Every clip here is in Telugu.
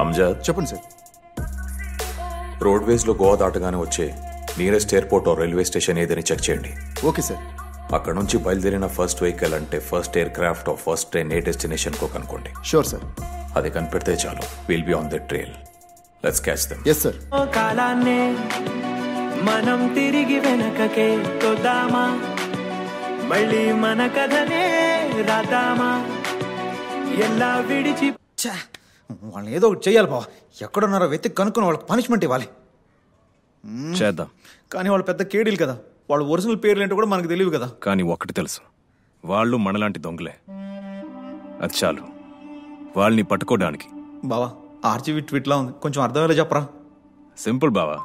అమ్జద్ చెప్పండి సార్. రోడ్వేస్లో గోవా దాటగానే వచ్చే నియరెస్ట్ ఎయిర్పోర్ట్ రైల్వే స్టేషన్ ఏదని చెక్ చేయండి. Okay sir. అక్కడ నుంచి బయలుదేరిన ఫస్ట్ వెహికల్ అంటే first aircraft first train ఏ డెస్టినేషన్ కో కనుకోండి. Sure sir. అది కనిపెడితే చాలు, will be on the trail. Let's catch them. Yes sir. కాలాన్నే మనం తిరిగి వెనకకే తోద్దామా, మళ్ళీ మన కథనే రాద్దామా, ఎలా విడిచి. వాళ్ళని ఏదో ఒకటి చెయ్యాలి బావ. ఎక్కడున్నారో వెతికి కనుక్కుని వాళ్ళకి పనిష్మెంట్ ఇవ్వాలి. చేద్దాం. కానీ వాళ్ళు పెద్ద కేడీలు కదా, వాళ్ళ ఒరిజినల్ పేర్లు ఏంటో కూడా మనకు తెలియదు కదా. కానీ ఒక్కటి తెలుసు, వాళ్ళు మనలాంటి దొంగలే. అది చాలు వాళ్ళని పట్టుకోవడానికి. బావా ఆర్జీవి ట్వీట్లా ఉంది, కొంచెం అర్థమయ్యేలా చెప్పరా. సింపుల్ బావా,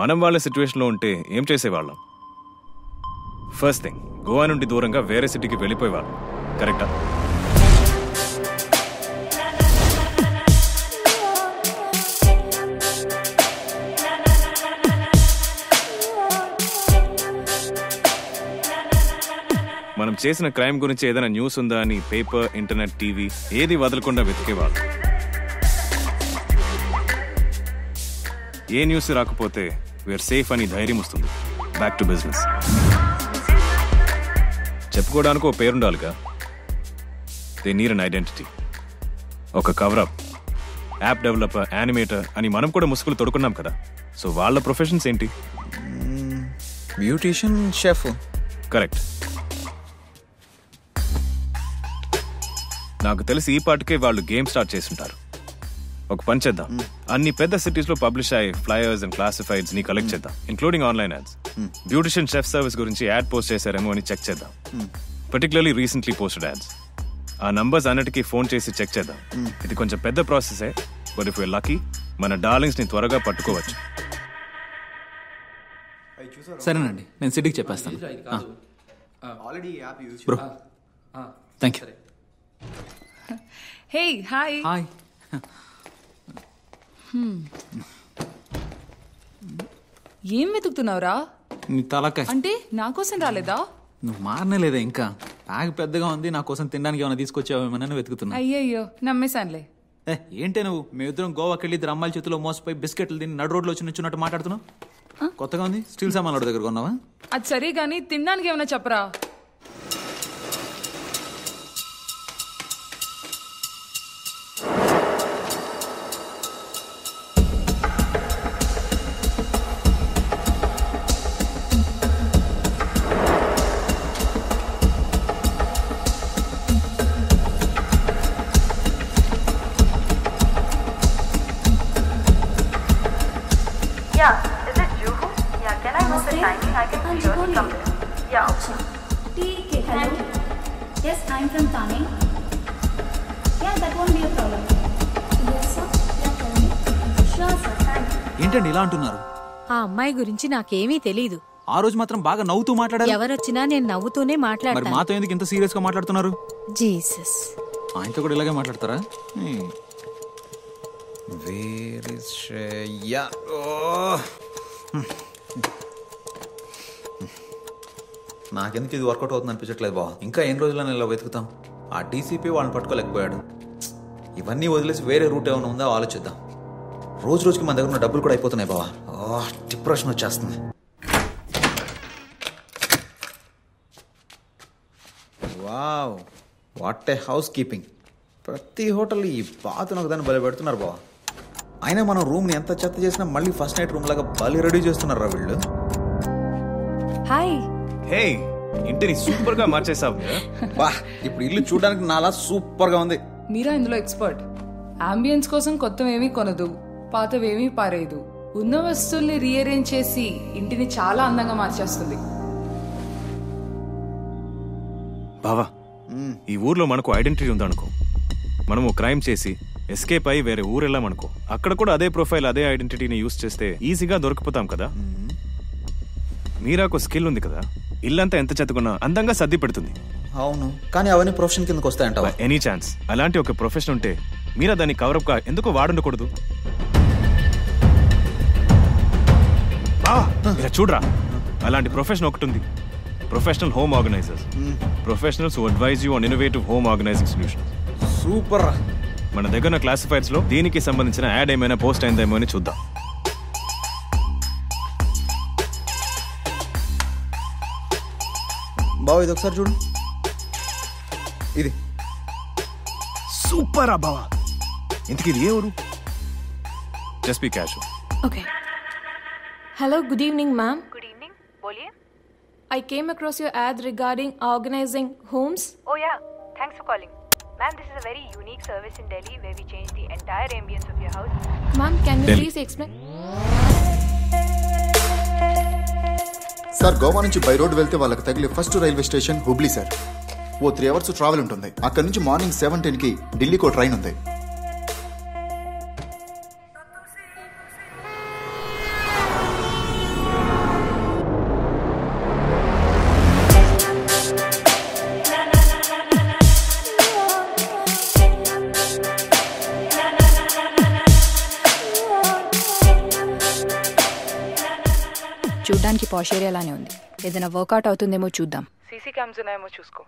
మనం వాళ్ళ సిచ్యువేషన్లో ఉంటే ఏం చేసేవాళ్ళం? ఫస్ట్ థింగ్, గోవా నుండి దూరంగా వేరే సిటీకి వెళ్ళిపోయేవాళ్ళం. కరెక్టా? మనం చేసిన క్రైమ్ గురించి ఏదైనా న్యూస్ ఉందా అని పేపర్, ఇంటర్నెట్, టీవీ ఏది వదలకుండా వెతికేవాళ్ళు. ఏ న్యూస్ రాకపోతే వీఆర్ సేఫ్ అని ధైర్యం వస్తుంది. Back to business. చెప్పుకోవడానికి ఒక పేరుండాలిగా. They need an identity. ఒక కవరప్, యాప్ డెవలపర్, యానిమేటర్ అని మనం కూడా ముసుగులు తొడుకున్నాం కదా. సో వాళ్ళ ప్రొఫెషన్స్ ఏంటి? Beautician, chef. కరెక్ట్. నాకు తెలిసి ఈ పాటికే వాళ్ళు గేమ్ స్టార్ట్ చేస్తుంటారు. ఒక పని చేద్దాం, అన్ని పెద్ద సిటీస్ లో పబ్లిష్ అయ్యే ఫ్లైయర్స్ అండ్ క్లాసిఫైడ్స్ ని కలెక్ట్ చేద్దాం, including online ads. Beautician chef service గురించి యాడ్ పోస్ట్ చేశారేమో అని చెక్ చేద్దాం. Particularly recently posted ads. ఆ నంబర్స్ అన్నిటికీ ఫోన్ చేసి చెక్ చేద్దాం. ఇది కొంచెం పెద్ద ప్రాసెసే, బట్ ఇఫ్ యూర్ లక్కీ మన డార్లింగ్స్ ని త్వరగా పట్టుకోవచ్చు. సరేనండి, నేను సిటీకి చెప్పేస్తాను. Bro thank you. Hey hi. Hi. ఏం వెతుకుతున్నావురా? నీ తలకాయ. అంటే నా కోసం రాలేదా? నువ్వు మారనేలేదా ఇంకా? బ్యాగ్ పెద్దగా ఉంది, నా కోసం తినడానికి ఏమైనా తీసుకొచ్చావేమోనని వెతుకుతున్నా. అయ్యయ్యో నమ్మేశానులే. ఏంటే నువ్వు? మేమిద్దరం గోవాకి వెళ్ళి ఇద్దరు అమ్మాయిల చేతిలో మోసపోయి బిస్కెట్లు తిని నడు రోడ్లో వచ్చి నుంచున్నట్టు మాట్లాడుతున్నావు. కొత్తగా ఉంది, స్టీల్ సామాన్ల దగ్గర కొన్నావా? అది సరే గానీ తినడానికి ఏమైనా చెప్పరా. ఏంటండి ఇలా అంటున్నారు? ఆ అమ్మాయి గురించి నాకేమీ తెలీదు. ఆ రోజు మాత్రం బాగా నవ్వుతూ మాట్లాడారు. ఎవరొచ్చినా నేను నవ్వుతూనే మాట్లాడతాను. మరి మాతో ఎందుకు ఇంత సీరియస్ గా మాట్లాడుతున్నారు? జీసస్, ఆయనతో కూడా ఇలాగే మాట్లాడతారా? Where is Shreya? నాకెందుకు ఇది వర్కౌట్ అవుతుంది అనిపించట్లేదు బావ. ఇంకా ఎన్ని రోజులని ఇలా వెతుకుతాం? ఆ డీసీపీ వాళ్ళని పట్టుకోలేకపోయాడు. ఇవన్నీ వదిలేసి వేరే రూట్ ఏమైనా ఉందా ఆలోచిద్దాం. రోజు రోజుకి మన దగ్గర ఉన్న డబ్బులు కూడా అయిపోతున్నాయి బావా. డిప్రెషన్ వచ్చేస్తుంది. Wow, what a house keeping. ప్రతి హోటల్ ఈ బాత్ను ఒకదాన్ని బలి పెడుతున్నారు బావా. అయినా మనం రూమ్ని ఎంత చెత్త చేసినా మళ్ళీ ఫస్ట్ నైట్ రూమ్ లాగా బలి రెడీ చేస్తున్నారు రా వీళ్ళు. హాయ్. హే, ఇంటిని సూపర్ గా మార్చేసావు. బా, ఇప్పుడు ఇల్లు చూడడానికి నాలా సూపర్ గా ఉంది. మీరా ఇందులో ఎక్స్పర్ట్. అంబియన్స్ కోసం కొత్తవేమీ కొనదు, పాతవేమీ పారేయదు. ఉన్న వస్తువుల్ని రీఅరేంజ్ చేసి ఇంటిని చాలా అందంగా మార్చేస్తుంది. బావా, ఈ ఊర్లో మనకు ఐడెంటిటీ ఉందనుకో, మనము క్రైమ్ చేసి ఎస్కేప్ అయ్యి వేరే ఊరు వెళ్ళామనుకో, అక్కడ కూడా అదే ప్రొఫైల్, అదే ఐడెంటిటీని యూజ్ చేస్తే ఈజీగా దొరికిపోతాం కదా. మీరాకు స్కిల్ ఉంది కదా, ఇల్లంతా ఎంత చెత్తకున్నా అందంగా సర్ది పెడుతుంది. అవును, కానీ అవన్నీ ప్రొఫెషన్ కిందకి వస్తాయంటావా? ఎనీ ఛాన్స్ అలాంటి ఒక ప్రొఫెషన్ ఉంటే మీరా దాన్ని కవరప్ గా ఎందుకు వాడుండకూడదు? చూడరా, అలాంటి ప్రొఫెషన్ ఒకటి ఉంది. Professional home organisers. Professionals who advise you on innovative home organising solutions. Super. మన దగ్గర క్లాసిఫైడ్స్ లో దీనికి సంబంధించిన యాడ్ ఏమైనా పోస్ట్ అయిందేమో అని చూద్దాం. బావ ఇది ఒకసారి చూడు. ఇది సూపర్ అబ్బావా. ఇంతకీ ఇది ఏ ఊరు? Just be casual. Okay. Hello, good evening, ma'am. Good evening. बोलिए. I came across your ad regarding organizing homes. Oh yeah. Thanks for calling. Ma'am, this is a very unique service in Delhi where we change the entire ambience of your house. Ma'am, can you Delhi. please explain? Sir Goa నుంచి బై రోడ్ వెళ్తే వాళ్ళకి తగిలే first railway station Hubli sir. ఓ 3 hours ట్రావెల్ ఉంటుంది. అక్కడ నుంచి మార్నింగ్ 7:10కి ఢిల్లీకి ట్రైన్ ఉంది. చూడ్డానికి పాష్ ఏరియాలానే ఉంది. ఏదైనా వర్కౌట్ అవుతుందేమో చూద్దాం. सीसी कैम्स ఉన్నాయేమో చూసుకో.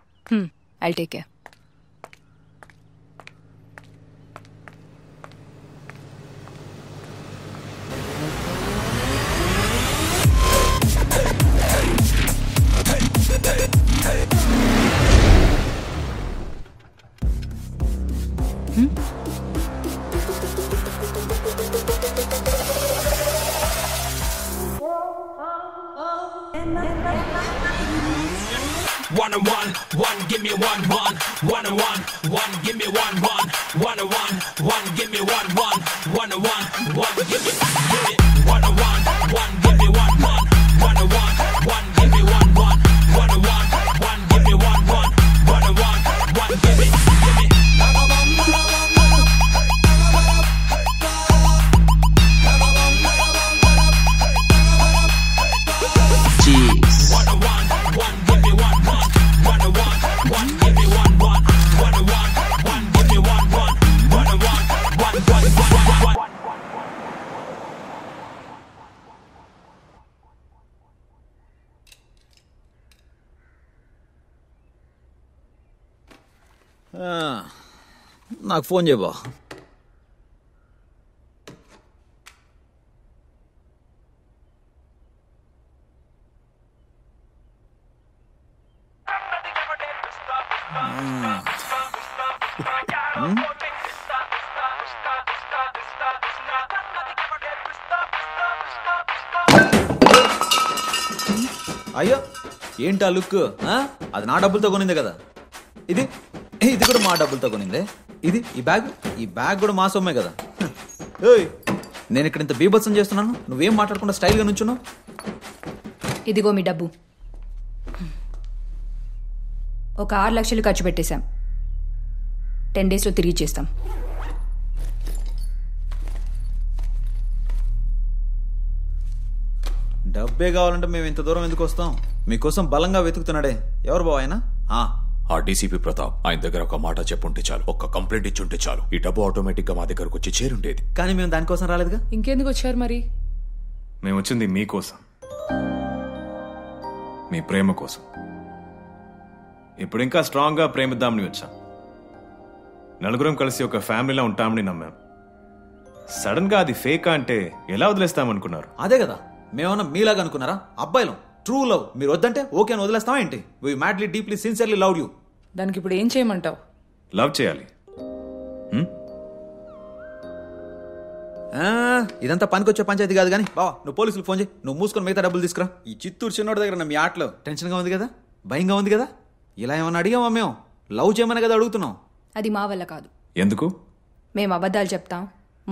I'll take care. One and one, one, give me one, one, one and one, one, give me one, one, one and one, one, give me one, one, one and one, one, give me, one and one, one, give me one, one, one and one, one, give me one, one, one and one, one, give me one, one, one and one, one, give me, నాకు ఫోన్ చేయబా. అయ్యో ఏంటి ఆ లుక్? అది నా డబ్బులతో కొనిందే కదా. ఇది ఇది కూడా మా డబ్బులతో కొనిందే. ఇది ఈ బ్యాగ్ కూడా మా సొమ్మే కదా. ఏయ్, నేను ఇక్కడ ఇంత బీభత్సం చేస్తున్నాను, నువ్వేం మాట్లాడకుండా స్టైల్గా నుంచున్నావు. ఇదిగో మీ డబ్బు. ఒక 6 లక్షలు ఖర్చు పెట్టేశాం. 10 daysలో తిరిగి చేస్తాం. డబ్బే కావాలంటే మేము ఇంత దూరం ఎందుకు వస్తాం? మీకోసం బలంగా వెతుకుతున్నాడే. ఎవరు బావ ఆయన? ఆ డీసీపీ ప్రతాప్. ఆయన దగ్గర ఒక మాట చెప్పుంటే చాలు, ఒక్క కంప్లైంట్ ఇచ్చుంటే చాలు, ఈ డబ్బు ఆటోమేటిక్ గా మా దగ్గరకు వచ్చి చేరుండేది. కానీ మేము దానికోసం రాలేదుగా. ఇంకెందుకు వచ్చారు మరి? మేము వచ్చింది మీకోసం, మీ ప్రేమ కోసం. ఇప్పుడు ఇంకా స్ట్రాంగ్ గా ప్రేమిద్దామని వచ్చాం. నలుగురం కలిసి ఒక ఫ్యామిలీలో ఉంటామని నమ్మాం. సడన్ గా అది ఫేకా అంటే ఎలా వదిలేస్తామనుకున్నారు? అదే కదా, మేమన్నా మీలాగా అనుకున్నారా? అబ్బాయిలం, ట్రూ లవ్. మీరు వద్దంటే ఓకే అని వదిలేస్తావా ఏంటి? We madly deeply sincerely love you. దానికి ఇప్పుడు ఏం చేయమంటావు? లవ్ చేయాలి. ఇదంతా పనికొచ్చే పంచాయతీ కాదు కానీ బావా, నువ్వు పోలీసులకు ఫోన్ చేయి. నువ్వు మూసుకొని మిగతా డబ్బులు తీసుకురా. ఈ చిత్తూరు చిన్నోడి దగ్గర మీ ఆటలో టెన్షన్గా ఉంది కదా, భయంగా ఉంది కదా. ఇలా ఏమన్నా అడిగామా? మేము లవ్ చేయమని కదా అడుగుతున్నాం. అది మా వల్ల కాదు. ఎందుకు? మేము అబద్ధాలు చెప్తాం,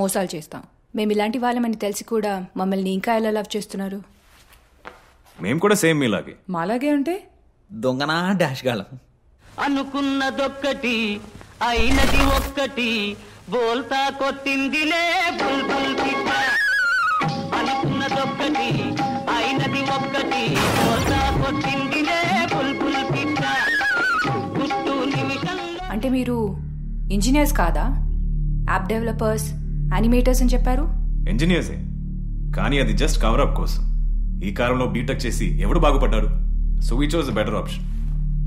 మోసాలు చేస్తాం. మేము ఇలాంటి వాళ్ళమని తెలిసి కూడా మమ్మల్ని ఇంకా ఎలా లవ్ చేస్తున్నారు? మేము కూడా సేమ్ మీలాగే. మాలాగే అంటే దొంగనా డాష్ గాళ్ళం. అనుకున్నదొక్కటి అయినది ఒక్కటి, బోల్తా కొట్టిందిలే బుల్బుల్ పిట్ట. అనుకున్నదొక్కటి అయినది ఒక్కటి, బోల్తా కొట్టిందిలే బుల్బుల్ పిట్ట. గుట్టు నిమిషంలో. అంటే మీరు ఇంజనీర్స్ కాదా? యాప్ డెవలపర్స్, యానిమేటర్స్ అని చెప్పారు. ఇంజనీర్సే, కానీ అది జస్ట్ కవరప్ కోసం. ఈ కాలంలో బీటెక్ చేసి ఎవడు బాగుపడ్డారు? So we chose better option.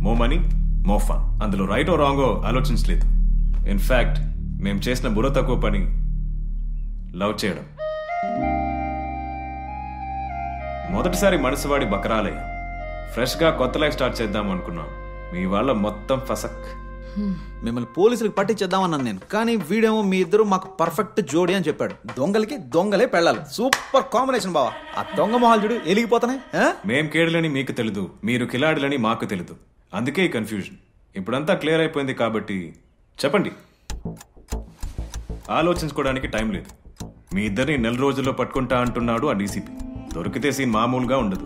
Mo money, mo fun. అందులో రైట్ ఓ రాంగో ఆలోచించలేదు. ఇన్ఫాక్ట్ మేము చేసిన బుర్ర తక్కువ పని లవ్ చేయడం. మొదటిసారి మనసువాడి బకరాలయ్యా. ఫ్రెష్గా కొత్త లైఫ్ స్టార్ట్ చేద్దాం అనుకున్నాం. మీ వాళ్ళ మొత్తం ఫసక్. మిమ్మల్ని పోలీసులకు పట్టించేద్దామన్నాను నేను, కానీ వీడేమో మీ ఇద్దరు మాకు పర్ఫెక్ట్ జోడి అని చెప్పాడు. దొంగలకి దొంగలే పెళ్ళాలి. సూపర్ కాంబినేషన్ బావా. ఆ దొంగ మొహాలు చూడు ఎలిగిపోతున్నాయి. మేం కేడులని మీకు తెలీదు, మీరు కిలాడులని మాకు తెలీదు. అందుకే ఈ కన్ఫ్యూజన్. ఇప్పుడంతా క్లియర్ అయిపోయింది కాబట్టి చెప్పండి. ఆలోచించుకోవడానికి టైం లేదు. మీ ఇద్దరిని 4 రోజుల్లో పట్టుకుంటా అంటున్నాడు ఆ డీసీపీ. దొరికితే సీన్ మామూలుగా ఉండదు.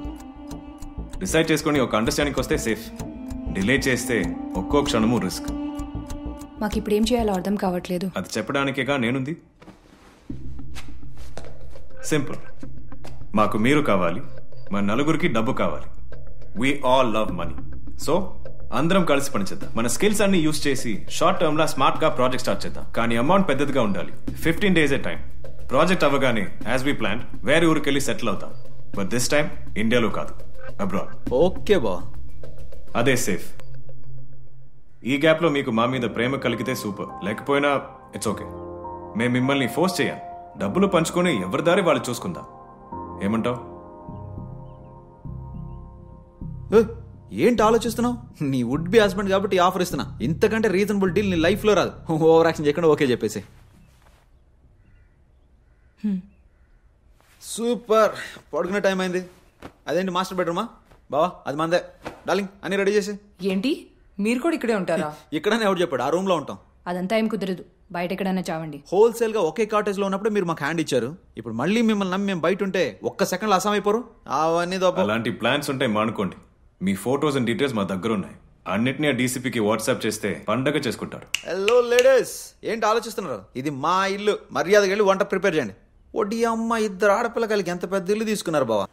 డిసైడ్ చేసుకొని ఒక అండర్స్టాండింగ్ వస్తే సేఫ్. డిలే చేస్తే ఒక్కో క్షణము రిస్క్. మాకు ఇప్పుడు ఏం చేయాలో అర్థం కావట్లేదు. అది చెప్పడానికేగా నేనుంది. సింపుల్. మాకు మీరు కావాలి, మా నలుగురికి డబ్బు కావాలి. We all love money. So అందరం కలిసి పనిచేద్దాం. మన స్కిల్స్ అన్ని యూస్ చేసి షార్ట్ టర్మ్ లా స్మార్ట్ గా ప్రాజెక్ట్ స్టార్ట్ చేద్దాం. కానీ అమౌంట్ పెద్దదిగా ఉండాలి. 15 days టైం. ప్రాజెక్ట్ అవ్వగానే యాజ్ వి ప్లాన్ వేరే ఊరికెళ్ళి సెటిల్ అవుతాం. బట్ దిస్ టైం ఇండియాలో కాదు, అబ్రాడ్. ఓకే బా, అదే సేఫ్. ఈ గ్యాప్ లో మీకు మా మీద ప్రేమ కలిగితే సూపర్, లేకపోయినా ఇట్స్ ఓకే. మేము మిమ్మల్ని ఫోర్స్ చేయాలి. డబ్బులు పంచుకొని ఎవరి దారి వాళ్ళు చూసుకుందాం. ఏమంటావు? ఏంటి ఆలోచిస్తున్నావు? నీ వుడ్ బి హస్బెండ్ కాబట్టి ఆఫర్ ఇస్తున్నా. ఇంతకంటే రీజనబుల్ డీల్ నీ లైఫ్ లో రాదు. ఓవర్ యాక్షన్ చేయకుండా ఓకే చెప్పేసి. సూపర్. పడుకునే టైం అయింది. అదేంటి మాస్టర్ బెడ్రూమా? బావా అది మందే. డార్లింగ్ అన్ని రెడీ చేసి. ఏంటి మీరు కూడా ఇక్కడే ఉంటారా? ఇక్కడనే ఎవరు చెప్పాడు? ఆ రూమ్ లో ఉంటాం. అదంతా ఏం కుదరదు, బయట ఎక్కడైనా చావండి. హోల్సేల్ గా ఒకే కాటేజ్ లో ఉన్నప్పుడు మీరు మాకు హ్యాండ్ ఇచ్చారు. ఇప్పుడు మళ్ళీ మిమ్మల్ని నమ్మి మేము బయట ఉంటే ఒక్క సెకండ్ లో అసాం అయిపోరు. అవన్నీ అలాంటి ప్లాన్స్ ఉంటే మానుకోండి. మీ ఫోటోస్ అండ్ డీటెయిల్స్ మా దగ్గర ఉన్నాయి. అన్నిటినీ డీసీపీకి వాట్సాప్ చేస్తే పండగ చేసుకుంటారు. హలో లేడీస్, ఏంటి ఆలోచిస్తున్నారు? ఇది మా ఇల్లు. మర్యాదగా వెళ్ళి వంట ప్రిపేర్ చేయండి. ఒడి అమ్మ, 2 ఆడపిల్ల కలిగి ఎంత పెద్ద ఇల్లు తీసుకున్నారు బావా.